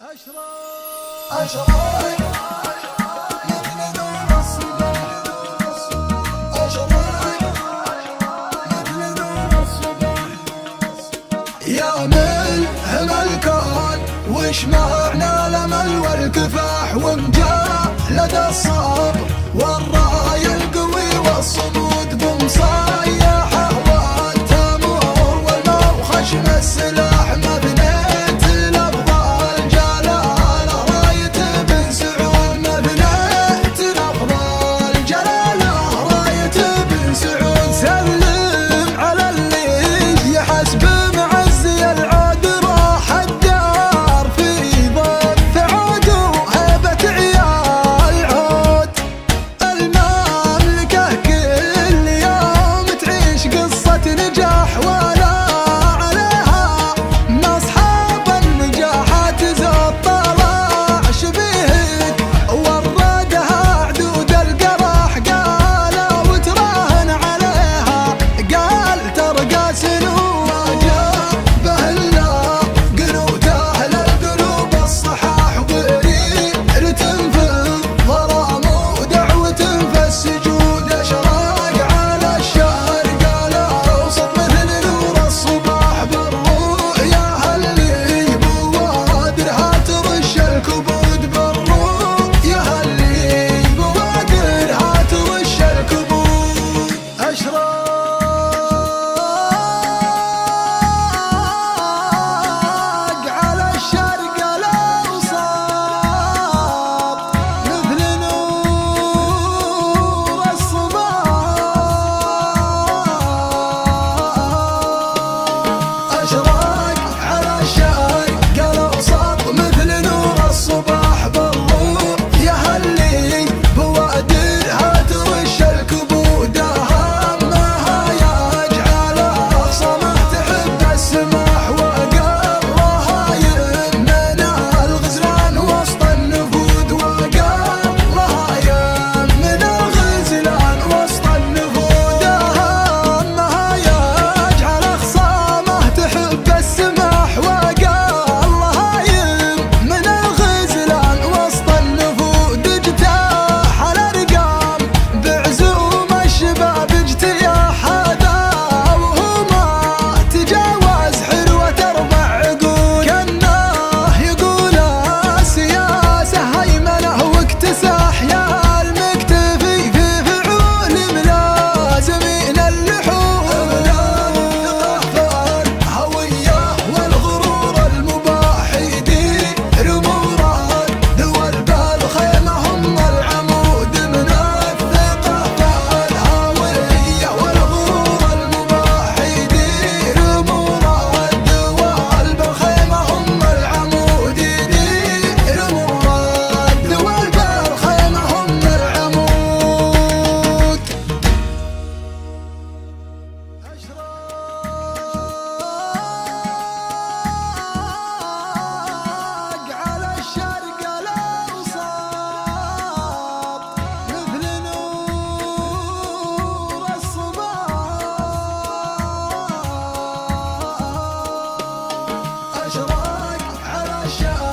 أشرق مثل نور الصباح، أشرق مثل نور الصباح. يا ملهم الكون وش معنى الأمل والكفاح، ومجالد الصبر والراية القوي والصمود، بمصايحه والتمور والموخش السلاح، مبنيت الأفضل جلاله راية بن سعود، مبنيت الأفضل جلاله راية بن سعود. سلم على اللي يحسب معزي العود، راح الدار في ضد عود وهبة عيال عود. المملكة كل يوم تعيش قصة نجاح، ولا عليها مصحاب النجاحات زود طلع شبيهك وردها عدود القرح. قالوا وتراهن عليها، قال ترقى سنون جابه النار قنوت أهل القلوب الصحاح، ورير تنفذ ظلام ودعوة في السجود. أشراق على الشرق الأوسط مثل نور الصباح، بالرؤيا اللي بوادرها ترش الكبود، بالرؤيا اللي بوادرها ترش الكبود. أشراق على الشرق الأوسط مثل نور الصباح، أشراق على الشرق الأوسط مثل نور الصباح، بالرؤيا اللي بوادرها ترش الكبود. أهمها يجعل أخصمه تحب السماح، وقبلها يمن الغزلان وسط النفود، وقبلها يمن الغزلان وسط النفود. أهمها يجعل أخصامه تحب السماح، وقبلها يمن الغزلان وسط النفود. اجتاح الأرقام بعزوم الشباب، اجتياح هذا وهما تجاوز حلوة 4 عقود. كأنه يقول السياسة هيمنة واكتساح، يا المكتفي في فعول ملازمين اللحوم. الهوية والغرور المباح يدير مراد دول بالخيمة هم العمود، من الثقة الهوية والغرور المباح يدير مراد دول بالخيمة هم العمود، يدير مراد دول بالخيمة هم العمود. أشراق على الشرق الأوسط مثل نور الصباح، أشراق على الشرق